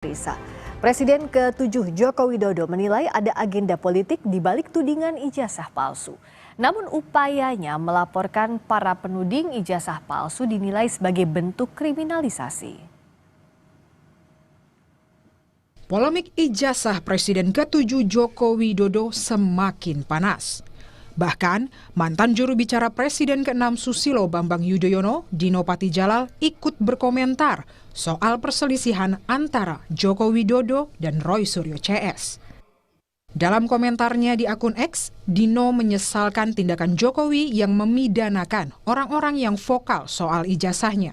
Risa. Presiden ke-7 Joko Widodo menilai ada agenda politik di balik tudingan ijazah palsu. Namun upayanya melaporkan para penuding ijazah palsu dinilai sebagai bentuk kriminalisasi. Polemik ijazah Presiden ke-7 Joko Widodo semakin panas. Bahkan, mantan juru bicara Presiden ke-6 Susilo Bambang Yudhoyono, Dino Patijalal, ikut berkomentar soal perselisihan antara Joko Widodo dan Roy Suryo CS. Dalam komentarnya di akun X, Dino menyesalkan tindakan Jokowi yang memidanakan orang-orang yang vokal soal ijazahnya.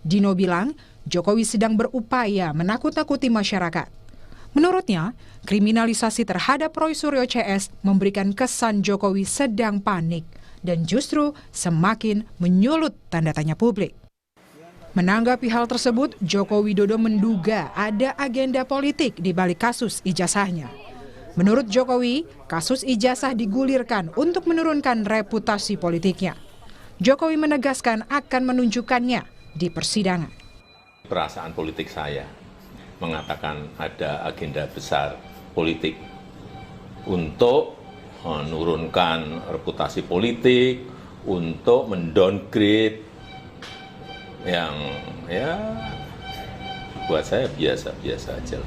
Dino bilang, Jokowi sedang berupaya menakut-nakuti masyarakat. Menurutnya, kriminalisasi terhadap Roy Suryo CS memberikan kesan Jokowi sedang panik dan justru semakin menyulut tanda tanya publik. Menanggapi hal tersebut, Joko Widodo menduga ada agenda politik di balik kasus ijazahnya. Menurut Jokowi, kasus ijazah digulirkan untuk menurunkan reputasi politiknya. Jokowi menegaskan akan menunjukkannya di persidangan. Perasaan politik saya mengatakan ada agenda besar politik untuk menurunkan reputasi politik, untuk mendowngrade yang buat saya biasa-biasa aja.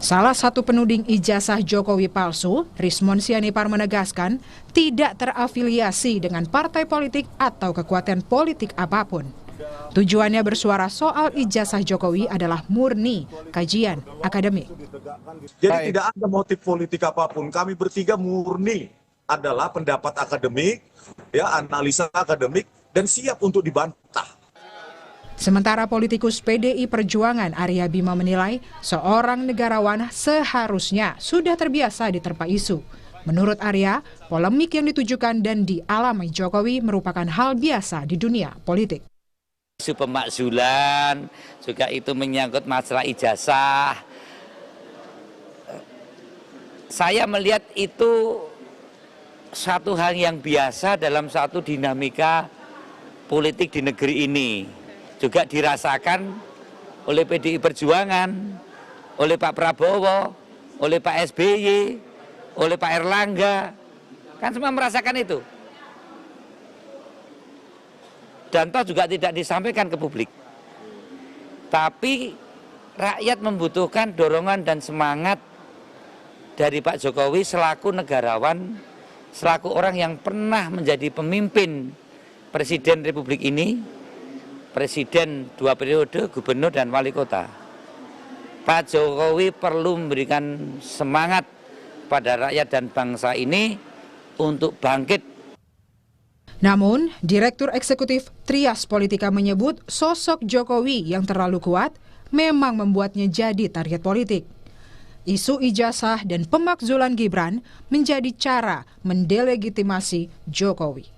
Salah satu penuding ijazah Jokowi palsu, Rismon Sianipar menegaskan tidak terafiliasi dengan partai politik atau kekuatan politik apapun. Tujuannya bersuara soal ijazah Jokowi adalah murni kajian akademik. Jadi tidak ada motif politik apapun. Kami bertiga murni adalah pendapat akademik, analisa akademik, dan siap untuk dibantah. Sementara politikus PDI Perjuangan Arya Bima menilai seorang negarawan seharusnya sudah terbiasa diterpa isu. Menurut Arya, polemik yang ditujukan dan dialami Jokowi merupakan hal biasa di dunia politik. Isu pemakzulan, juga itu menyangkut masalah ijazah. Saya melihat itu satu hal yang biasa dalam satu dinamika politik di negeri ini. Juga dirasakan oleh PDI Perjuangan, oleh Pak Prabowo, oleh Pak SBY, oleh Pak Erlangga. Kan semua merasakan itu. Dan toh juga tidak disampaikan ke publik. Tapi rakyat membutuhkan dorongan dan semangat dari Pak Jokowi selaku negarawan, selaku orang yang pernah menjadi pemimpin Presiden Republik ini, Presiden 2 periode, gubernur dan wali kota. Pak Jokowi perlu memberikan semangat pada rakyat dan bangsa ini untuk bangkit. Namun, Direktur Eksekutif Trias Politika menyebut sosok Jokowi yang terlalu kuat memang membuatnya jadi target politik. Isu ijazah dan pemakzulan Gibran menjadi cara mendelegitimasi Jokowi.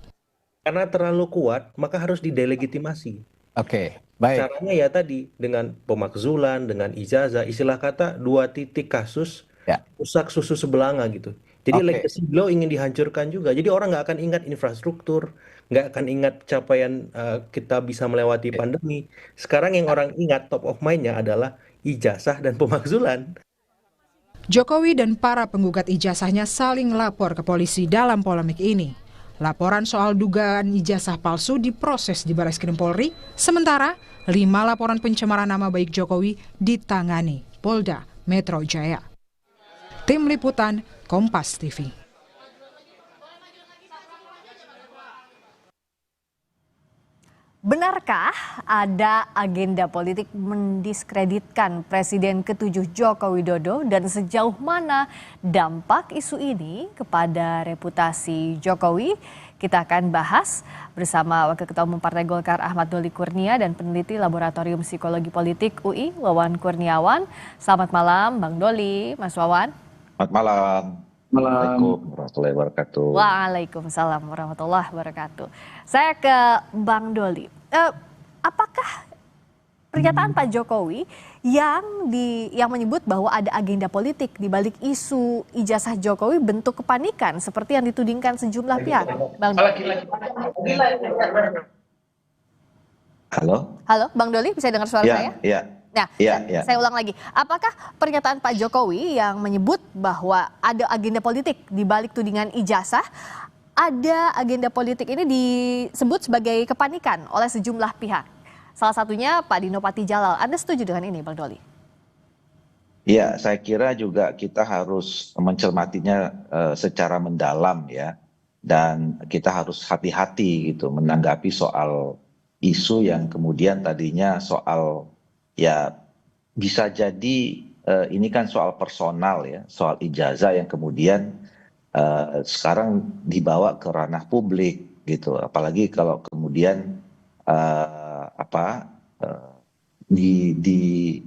Karena terlalu kuat, maka harus didelegitimasi. Oke, baik. Caranya ya tadi, dengan pemakzulan, dengan ijazah, istilah kata 2 titik kasus, rusak susu sebelanga gitu. Jadi legacy beliau ingin dihancurkan juga. Jadi orang nggak akan ingat infrastruktur, nggak akan ingat capaian kita bisa melewati pandemi. Sekarang yang orang ingat top of mind-nya adalah ijazah dan pemakzulan. Jokowi dan para penggugat ijazahnya saling lapor ke polisi dalam polemik ini. Laporan soal dugaan ijazah palsu diproses di Barreskrim Polri, sementara 5 laporan pencemaran nama baik Jokowi ditangani Polda Metro Jaya. Tim Liputan Kompas TV. Benarkah ada agenda politik mendiskreditkan Presiden ke-7 Joko Widodo dan sejauh mana dampak isu ini kepada reputasi Jokowi? Kita akan bahas bersama Wakil Ketua Umum Partai Golkar Ahmad Doli Kurnia dan peneliti Laboratorium Psikologi Politik UI Wawan Kurniawan. Selamat malam Bang Doli, Mas Wawan. Selamat malam. Assalamualaikum warahmatullahi wabarakatuh. Waalaikumsalam warahmatullahi wabarakatuh. Saya ke Bang Doli. Apakah pernyataan Pak Jokowi yang menyebut bahwa ada agenda politik di balik isu ijazah Jokowi bentuk kepanikan seperti yang ditudingkan sejumlah pihak? Bang Doli. Halo? Halo, Bang Doli, bisa dengar suara saya? Iya, Nah, saya ulang lagi, apakah pernyataan Pak Jokowi yang menyebut bahwa ada agenda politik di balik tudingan ijazah, ada agenda politik ini disebut sebagai kepanikan oleh sejumlah pihak? Salah satunya Pak Dino Patijalal. Anda setuju dengan ini, Bang Doli? Ya, saya kira juga kita harus mencermatinya secara mendalam ya. Dan kita harus hati-hati gitu menanggapi soal isu yang kemudian tadinya soal ya bisa jadi ini kan soal personal ya, soal ijazah yang kemudian sekarang dibawa ke ranah publik gitu. Apalagi kalau kemudian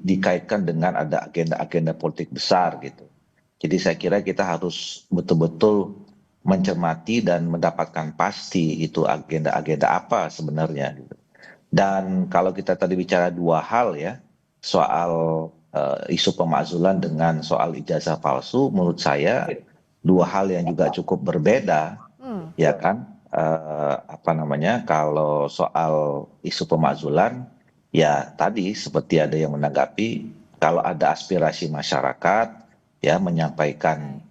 dikaitkan dengan ada agenda-agenda politik besar gitu. Jadi saya kira kita harus betul-betul mencermati dan mendapatkan pasti itu agenda-agenda apa sebenarnya gitu. Dan kalau kita tadi bicara dua hal ya, soal isu pemakzulan dengan soal ijazah palsu, menurut saya dua hal yang juga cukup berbeda, ya kan? Kalau soal isu pemakzulan, ya tadi seperti ada yang menanggapi kalau ada aspirasi masyarakat, ya menyampaikan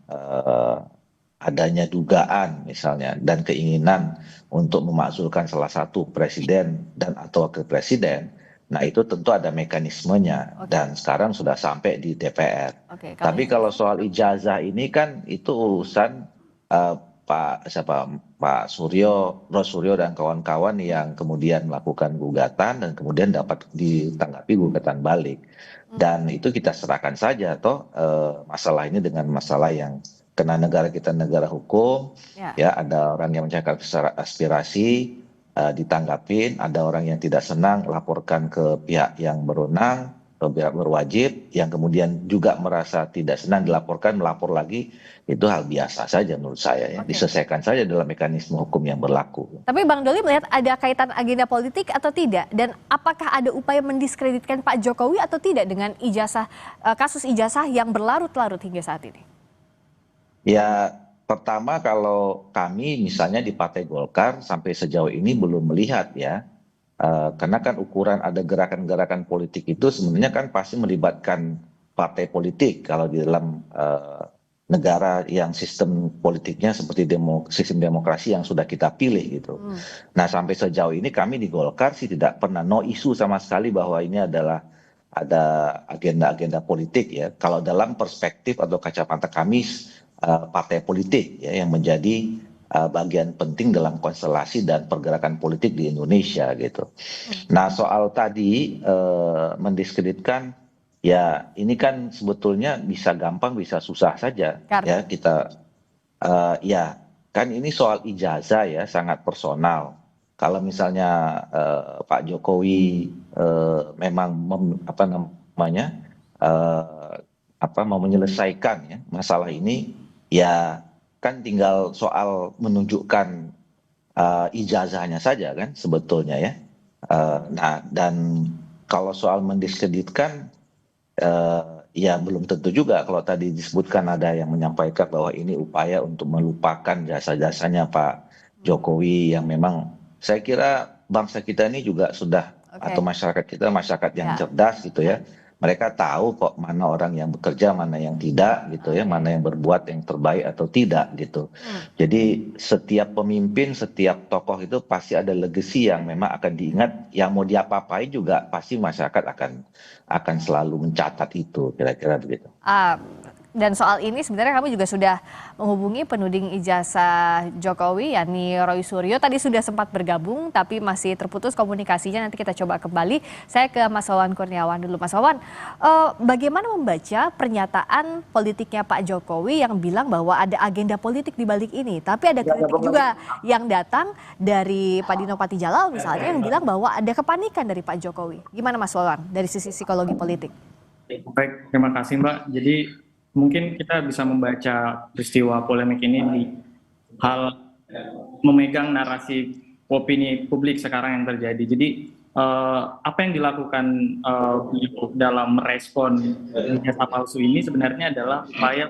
adanya dugaan misalnya dan keinginan untuk memakzulkan salah satu presiden dan atau wakil presiden, nah itu tentu ada mekanismenya dan sekarang sudah sampai di DPR. Tapi kalau soal ijazah ini kan itu urusan Pak Suryo dan kawan-kawan yang kemudian melakukan gugatan dan kemudian dapat ditanggapi gugatan balik. Dan itu kita serahkan saja masalah ini dengan masalah yang karena negara kita negara hukum, ya ada orang yang mencari aspirasi ditanggapin, ada orang yang tidak senang laporkan ke pihak yang berwenang, ke pihak berwajib, yang kemudian juga merasa tidak senang dilaporkan, melapor lagi, itu hal biasa saja menurut saya ya, diselesaikan saja dalam mekanisme hukum yang berlaku. Tapi Bang Doli melihat ada kaitan agenda politik atau tidak, dan apakah ada upaya mendiskreditkan Pak Jokowi atau tidak dengan kasus ijazah yang berlarut-larut hingga saat ini? Ya, pertama kalau kami misalnya di Partai Golkar sampai sejauh ini belum melihat ya, karena kan ukuran ada gerakan-gerakan politik itu sebenarnya kan pasti melibatkan partai politik kalau di dalam negara yang sistem politiknya seperti sistem demokrasi yang sudah kita pilih gitu. Nah sampai sejauh ini kami di Golkar sih tidak pernah no isu sama sekali bahwa ini adalah ada agenda-agenda politik ya. Kalau dalam perspektif atau kacamata kami partai politik ya yang menjadi bagian penting dalam konstelasi dan pergerakan politik di Indonesia gitu. Nah soal tadi mendiskreditkan ya ini kan sebetulnya bisa gampang bisa susah saja ya kita ya kan ini soal ijazah ya sangat personal. Kalau misalnya Pak Jokowi memang mau menyelesaikan ya masalah ini ya kan tinggal soal menunjukkan ijazahnya saja kan sebetulnya ya. Nah dan kalau soal mendiskreditkan ya belum tentu juga kalau tadi disebutkan ada yang menyampaikan bahwa ini upaya untuk melupakan jasa-jasanya Pak Jokowi yang memang saya kira bangsa kita ini juga sudah atau masyarakat kita masyarakat yang cerdas gitu ya. Mereka tahu kok mana orang yang bekerja, mana yang tidak gitu ya, mana yang berbuat yang terbaik atau tidak gitu. Jadi setiap pemimpin, setiap tokoh itu pasti ada legacy yang memang akan diingat, yang mau diapa-apain juga pasti masyarakat akan selalu mencatat itu, kira-kira begitu. Dan soal ini sebenarnya kami juga sudah menghubungi penuding ijazah Jokowi, yakni Roy Suryo. Tadi sudah sempat bergabung, tapi masih terputus komunikasinya. Nanti kita coba kembali. Saya ke Mas Wawan Kurniawan dulu. Mas Wawan, bagaimana membaca pernyataan politiknya Pak Jokowi yang bilang bahwa ada agenda politik di balik ini? Tapi ada kritik juga yang datang dari Pak Dino Patijalal misalnya yang bilang bahwa ada kepanikan dari Pak Jokowi. Gimana Mas Wawan dari sisi psikologi politik? Baik, terima kasih Mbak. Jadi mungkin kita bisa membaca peristiwa polemik ini di hal memegang narasi opini publik sekarang yang terjadi. Jadi apa yang dilakukan dalam merespon ijazah palsu ini sebenarnya adalah upaya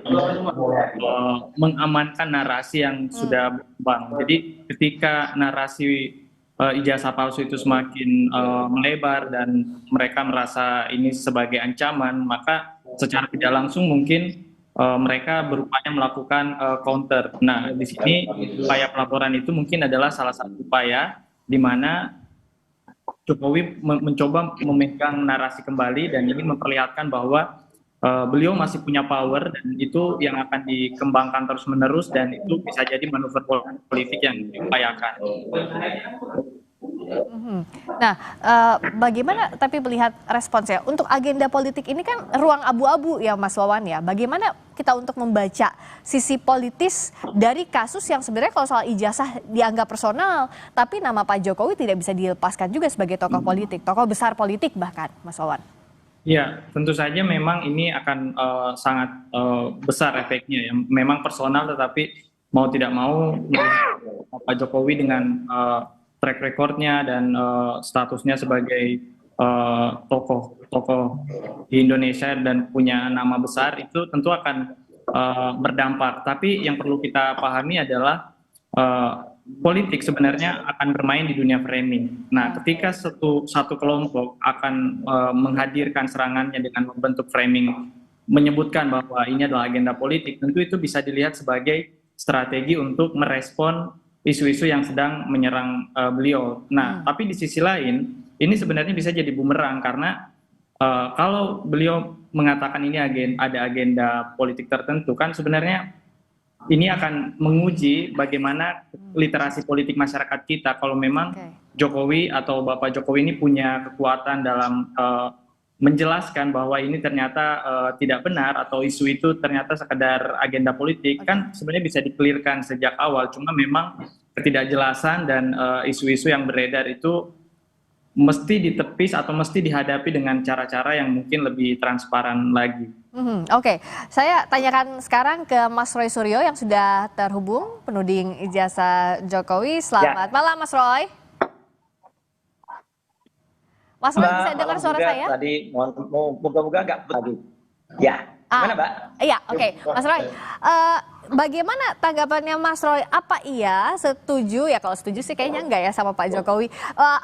mengamankan narasi yang sudah berkembang. Jadi ketika narasi ijazah palsu itu semakin melebar dan mereka merasa ini sebagai ancaman, maka secara tidak langsung mungkin mereka berupaya melakukan counter. Nah, di sini upaya pelaporan itu mungkin adalah salah satu upaya di mana Jokowi mencoba memegang narasi kembali dan ini memperlihatkan bahwa beliau masih punya power dan itu yang akan dikembangkan terus-menerus dan itu bisa jadi manuver politik yang diupayakan. Nah, bagaimana tapi melihat responsnya untuk agenda politik ini kan ruang abu-abu ya Mas Wawan ya. Bagaimana kita untuk membaca sisi politis dari kasus yang sebenarnya kalau soal ijazah dianggap personal, tapi nama Pak Jokowi tidak bisa dilepaskan juga sebagai tokoh politik, tokoh besar politik bahkan, Mas Wawan. Ya, tentu saja memang ini akan sangat besar efeknya ya. Memang personal tetapi mau tidak mau Pak Jokowi dengan track recordnya dan statusnya sebagai tokoh di Indonesia dan punya nama besar itu tentu akan berdampak. Tapi yang perlu kita pahami adalah politik sebenarnya akan bermain di dunia framing. Nah, ketika satu kelompok akan menghadirkan serangannya dengan membentuk framing, menyebutkan bahwa ini adalah agenda politik, tentu itu bisa dilihat sebagai strategi untuk merespon isu-isu yang sedang menyerang beliau. Nah, tapi di sisi lain, ini sebenarnya bisa jadi bumerang karena kalau beliau mengatakan ini ada agenda politik tertentu, kan sebenarnya ini akan menguji bagaimana literasi politik masyarakat kita kalau memang Jokowi atau Bapak Jokowi ini punya kekuatan dalam menjelaskan bahwa ini ternyata tidak benar atau isu itu ternyata sekedar agenda politik, kan sebenarnya bisa di-clearkan sejak awal. Cuma memang ketidakjelasan dan isu-isu yang beredar itu mesti ditepis atau mesti dihadapi dengan cara-cara yang mungkin lebih transparan lagi. Oke, saya tanyakan sekarang ke Mas Roy Suryo yang sudah terhubung, penuding ijazah Jokowi. Selamat malam Mas Roy. Mas Roy bisa dengar suara saya? Tadi moga-moga nggak tadi. Ya, gimana Mbak? Iya, oke. Mas Roy, bagaimana tanggapannya Mas Roy? Apa iya setuju, ya kalau setuju sih kayaknya enggak ya sama Pak Jokowi.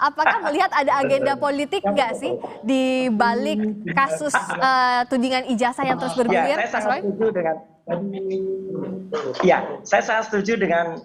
Apakah melihat ada agenda politik enggak sih di balik kasus tudingan ijazah yang terus bergulir, ya, Mas Roy? Saya sangat setuju dengan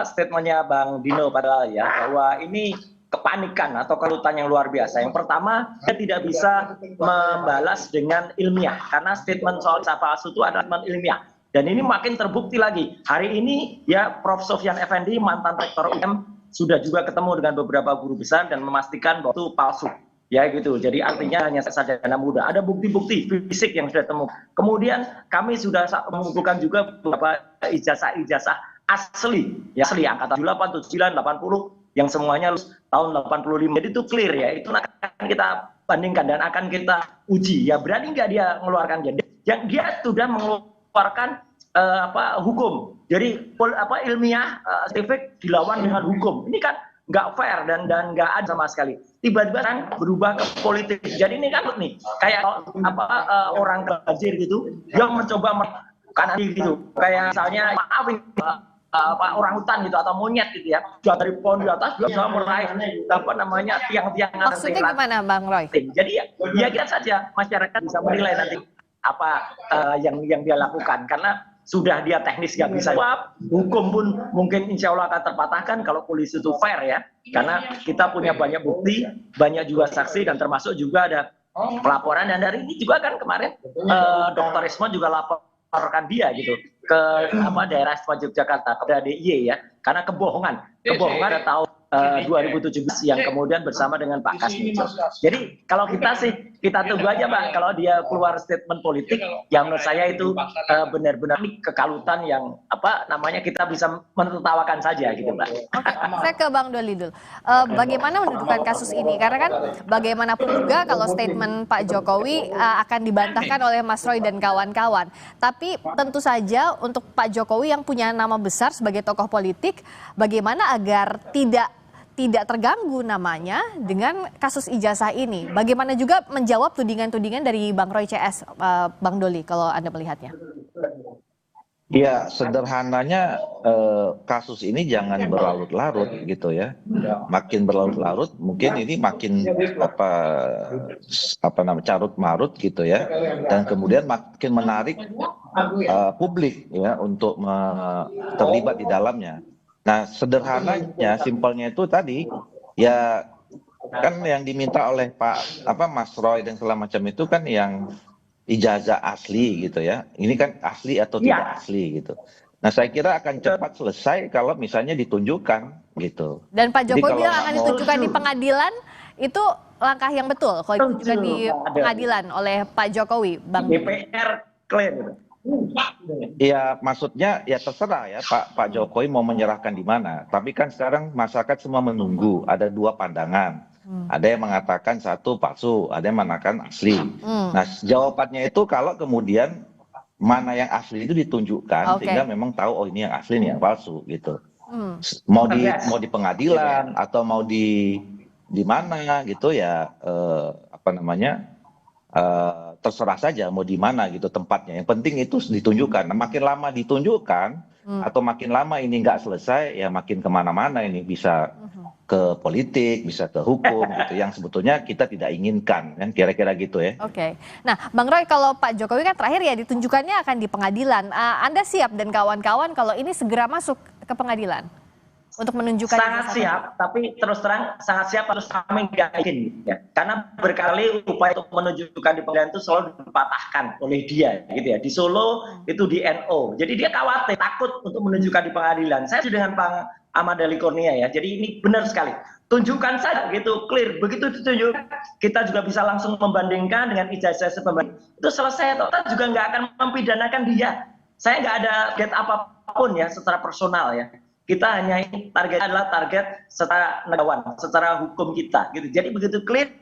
statementnya Bang Dino padahal ya, bahwa ini kepanikan atau kelutan yang luar biasa. Yang pertama, dia tidak bisa membalas dengan ilmiah karena statement soal ijazah palsu itu adalah statement ilmiah. Dan ini makin terbukti lagi. Hari ini ya Prof. Sofyan Effendi, mantan rektor UM, sudah juga ketemu dengan beberapa guru besar dan memastikan bahwa itu palsu. Ya gitu. Jadi artinya hanya sarjana muda. Ada bukti-bukti fisik yang sudah temu. Kemudian kami sudah mengumpulkan juga beberapa ijazah-ijazah asli. Ya asli angkatan 78, 79, 80 yang semuanya lulus tahun 85. Jadi itu clear ya. Itu akan kita bandingkan dan akan kita uji. Ya berani nggak dia mengeluarkan dia sudah mengeluarkan hukum. Jadi ilmiah saintifik dilawan dengan hukum. Ini kan nggak fair dan nggak ada sama sekali. Tiba-tiba kan berubah ke politik. Jadi ini kan nih kayak orang banjir gitu yang mencoba melakukan gitu. Kayak misalnya maafin orang hutan gitu atau monyet gitu ya, dari pohon di atas dia bisa meraih tiang-tiang. Maksudnya gimana Bang Roy? Jadi ya kita saja masyarakat bisa menilai nanti apa yang dia lakukan karena sudah dia teknis nggak bisa jawab, hukum pun mungkin insya Allah akan terpatahkan kalau polisi itu fair ya, karena kita punya banyak bukti, banyak juga saksi dan termasuk juga ada pelaporan dan dari ini juga kan kemarin Dr. Rismon juga laporkan dia gitu ke daerah Yogyakarta ke DIY ya, karena kebohongan tahun 2017 yang kemudian bersama dengan Pak Kasmijo. Jadi kalau kita tunggu aja Pak, kalau dia keluar statement politik, yang menurut saya itu benar-benar kekalutan yang kita bisa menertawakan saja gitu Pak. Oke, saya ke Bang Doli dulu. Bagaimana mendudukan kasus ini? Karena kan bagaimanapun juga kalau statement Pak Jokowi akan dibantahkan oleh Mas Roy dan kawan-kawan. Tapi tentu saja untuk Pak Jokowi yang punya nama besar sebagai tokoh politik, bagaimana agar tidak terganggu namanya dengan kasus ijazah ini. Bagaimana juga menjawab tudingan-tudingan dari Bang Roy CS, Bang Doli, kalau Anda melihatnya? Ya, sederhananya kasus ini jangan berlarut-larut gitu ya. Makin berlarut-larut, mungkin ini makin apa namanya carut marut gitu ya. Dan kemudian makin menarik publik ya untuk terlibat di dalamnya. Nah, sederhananya, simpelnya itu tadi ya kan yang diminta oleh Mas Roy dan segala macam itu kan yang ijazah asli gitu ya. Ini kan asli atau tidak asli gitu. Nah, saya kira akan cepat selesai kalau misalnya ditunjukkan gitu. Dan Pak Jadi Jokowi kalau bilang akan ditunjukkan di pengadilan, itu langkah yang betul kalau ditunjukkan di pengadilan oleh Pak Jokowi, Bang. DPR klaim. Ya, maksudnya ya terserah ya Pak Jokowi mau menyerahkan di mana. Tapi kan sekarang masyarakat semua menunggu. Ada dua pandangan. Ada yang mengatakan satu palsu, ada yang mengatakan asli. Nah, jawabannya itu kalau kemudian mana yang asli itu ditunjukkan, sehingga memang tahu oh ini yang asli, ini yang palsu gitu. Mau di pengadilan atau mau di mana gitu ya terserah saja mau di mana gitu tempatnya. Yang penting itu ditunjukkan. Nah, makin lama ditunjukkan atau makin lama ini nggak selesai, ya makin kemana-mana ini bisa ke politik, bisa ke hukum gitu, yang sebetulnya kita tidak inginkan, kan kira-kira gitu ya. Oke. Nah, Bang Roy, kalau Pak Jokowi kan terakhir ya ditunjukkannya akan di pengadilan. Anda siap dan kawan-kawan kalau ini segera masuk ke pengadilan untuk menunjukkan? Sangat siap, tapi terus terang sangat siap, terus kami nggak yakin ya. Karena berkali upaya untuk menunjukkan di pengadilan itu selalu dipatahkan oleh dia gitu ya. Di Solo itu di NO. Jadi dia khawatir, takut untuk menunjukkan di pengadilan. Saya sudah dengan Bang Ahmad Dahli Kurnia ya. Jadi ini benar sekali. Tunjukkan saja gitu, clear. Begitu ditunjuk, kita juga bisa langsung membandingkan dengan ijazah pembanding. Itu selesai, atau kita juga nggak akan mempidanakan dia. Saya nggak ada target apapun ya secara personal ya. Kita hanya ini target adalah target secara negarawan, secara hukum kita gitu. Jadi begitu clear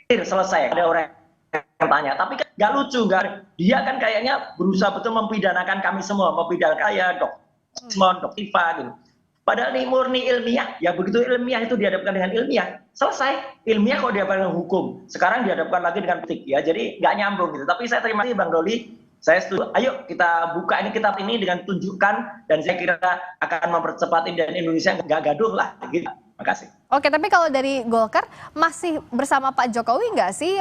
selesai. Ada orang yang tanya, tapi kan nggak lucu, dia kan kayaknya berusaha betul mempidanakan kami semua, mempidanakan saya, Dok Tifa gitu. Padahal ini murni ilmiah, ya begitu ilmiah itu dihadapkan dengan ilmiah, selesai. Ilmiah kalau dihadapkan dengan hukum, sekarang dihadapkan lagi dengan politik ya, jadi nggak nyambung gitu. Tapi saya terima kasih Bang Doli, saya setuju. Ayo kita buka ini kitab ini dengan tunjukkan, dan saya kira akan mempercepat ini dan Indonesia nggak gaduh lah gitu. Makasih. Oke, tapi kalau dari Golkar masih bersama Pak Jokowi nggak sih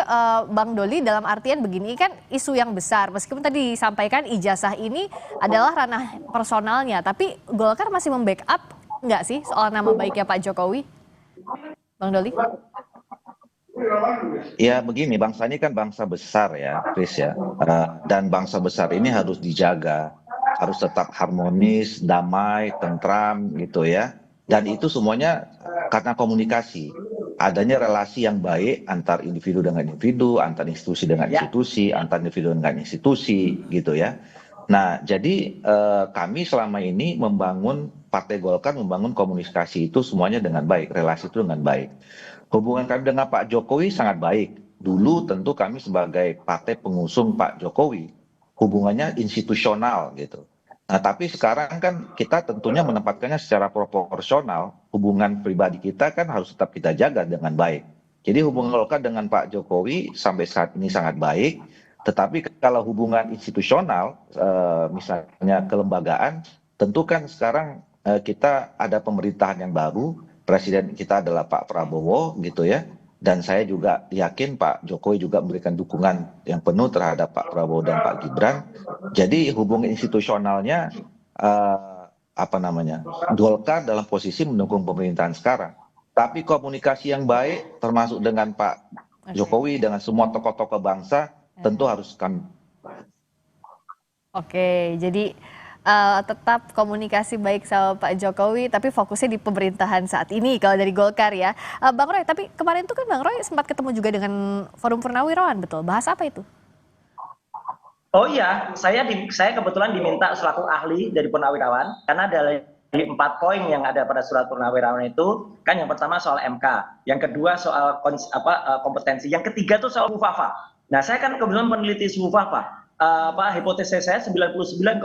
Bang Doli, dalam artian begini kan isu yang besar, meskipun tadi disampaikan ijazah ini adalah ranah personalnya, tapi Golkar masih membackup nggak sih soal nama baiknya Pak Jokowi, Bang Doli? Ya begini, bangsa ini kan bangsa besar ya, Chris ya, dan bangsa besar ini harus dijaga, harus tetap harmonis, damai, tentram gitu ya. Dan itu semuanya karena komunikasi, adanya relasi yang baik antar individu dengan individu, antar institusi dengan institusi, antar individu dengan institusi gitu ya. Nah, jadi kami selama ini Partai Golkar membangun komunikasi itu semuanya dengan baik, relasi itu dengan baik. Hubungan kami dengan Pak Jokowi sangat baik. Dulu tentu kami sebagai partai pengusung Pak Jokowi, hubungannya institusional gitu. Nah, tapi sekarang kan kita tentunya menempatkannya secara proporsional. Hubungan pribadi kita kan harus tetap kita jaga dengan baik. Jadi hubungan Golkar dengan Pak Jokowi sampai saat ini sangat baik. Tetapi kalau hubungan institusional, misalnya kelembagaan, tentu kan sekarang kita ada pemerintahan yang baru. Presiden kita adalah Pak Prabowo gitu ya. Dan saya juga yakin Pak Jokowi juga memberikan dukungan yang penuh terhadap Pak Prabowo dan Pak Gibran. Jadi hubungan institusionalnya Golkar dalam posisi mendukung pemerintahan sekarang. Tapi komunikasi yang baik termasuk dengan Pak Jokowi dengan semua tokoh-tokoh bangsa tentu harus kami. Oke, jadi tetap komunikasi baik sama Pak Jokowi, tapi fokusnya di pemerintahan saat ini kalau dari Golkar ya. Bang Roy, tapi kemarin tuh kan Bang Roy sempat ketemu juga dengan Forum Purnawirawan, betul? Bahas apa itu? Oh iya, saya kebetulan diminta selaku ahli dari Purnawirawan, karena dari 4 poin yang ada pada surat Purnawirawan itu, kan yang pertama soal MK, yang kedua soal kompetensi, yang ketiga tuh soal Mufafa. Nah, saya kan kebetulan peneliti Mufafa. Hipotesis saya 99,9%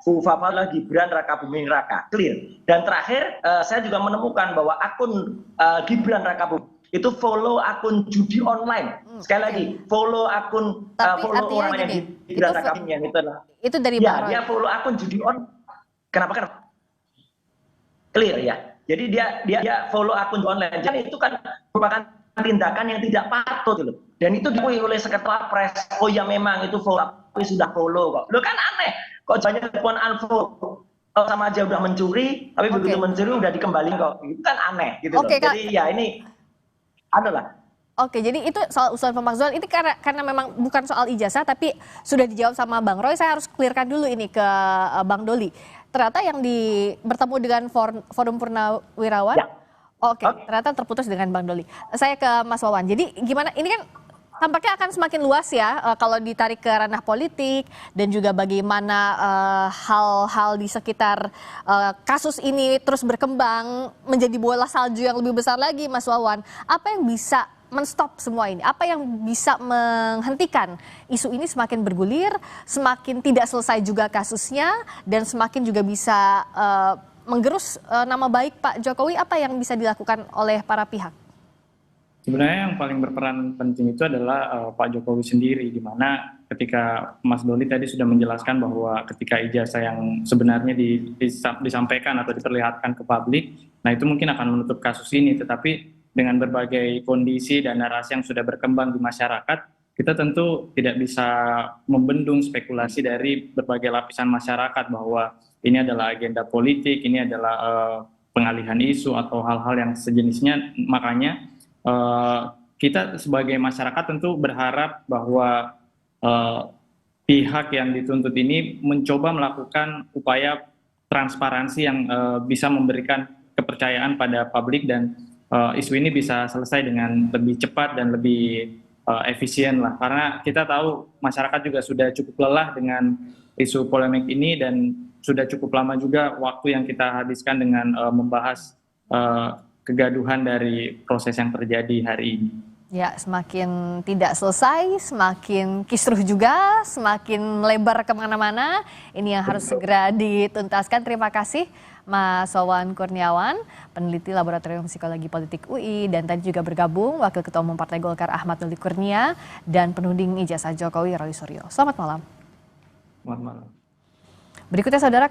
Mufafa adalah Gibran Raka Buming Raka, clear. Dan terakhir saya juga menemukan bahwa akun Gibran Raka Buming itu follow akun judi online. Sekali lagi, follow akun follow orang yang didatakan yang itu adalah. Itu dari ya, Bang Roy. dia follow akun judi on. Kenapa? Clear ya. Jadi dia follow akun online. Jadi itu kan merupakan tindakan yang tidak patut loh. Dan itu diakui oleh Sekretariat Pres. Oh ya memang itu follow, tapi sudah follow kok. Loh kan aneh. Kok banyak telepon unfollow sama aja udah mencuri, tapi begitu mencuri udah dikembaliin kok. Itu kan aneh gitu loh. Jadi ya ini adalah. Oke, jadi itu soal usulan pemakzulan ini karena memang bukan soal ijazah tapi sudah dijawab sama Bang Roy. Saya harus clearkan dulu ini ke Bang Doli. Ternyata yang bertemu dengan Forum Purnawirawan, ternyata terputus dengan Bang Doli. Saya ke Mas Wawan. Jadi gimana? Ini kan tampaknya akan semakin luas ya kalau ditarik ke ranah politik dan juga bagaimana hal-hal di sekitar kasus ini terus berkembang menjadi bola salju yang lebih besar lagi, Mas Wawan. Apa yang bisa men-stop semua ini? Apa yang bisa menghentikan isu ini semakin bergulir, semakin tidak selesai juga kasusnya, dan semakin juga bisa menggerus nama baik Pak Jokowi? Apa yang bisa dilakukan oleh para pihak? Sebenarnya yang paling berperan penting itu adalah Pak Jokowi sendiri, di mana ketika Mas Doli tadi sudah menjelaskan bahwa ketika ijazah yang sebenarnya disampaikan atau diperlihatkan ke publik, nah itu mungkin akan menutup kasus ini, tetapi dengan berbagai kondisi dan narasi yang sudah berkembang di masyarakat, kita tentu tidak bisa membendung spekulasi dari berbagai lapisan masyarakat bahwa ini adalah agenda politik, ini adalah pengalihan isu atau hal-hal yang sejenisnya. Makanya kita sebagai masyarakat tentu berharap bahwa pihak yang dituntut ini mencoba melakukan upaya transparansi yang bisa memberikan kepercayaan pada publik dan isu ini bisa selesai dengan lebih cepat dan lebih efisien lah. Karena kita tahu masyarakat juga sudah cukup lelah dengan isu polemik ini dan sudah cukup lama juga waktu yang kita habiskan dengan membahas kegaduhan dari proses yang terjadi hari ini. Ya, semakin tidak selesai, semakin kisruh juga, semakin melebar kemana-mana. Ini yang harus segera dituntaskan. Terima kasih Mas Wawan Kurniawan, peneliti Laboratorium Psikologi Politik UI, dan tadi juga bergabung Wakil Ketua Umum Partai Golkar Ahmad Doli Kurnia dan penuding ijazah Jokowi Roy Suryo. Selamat malam. Selamat malam. Berikutnya saudara.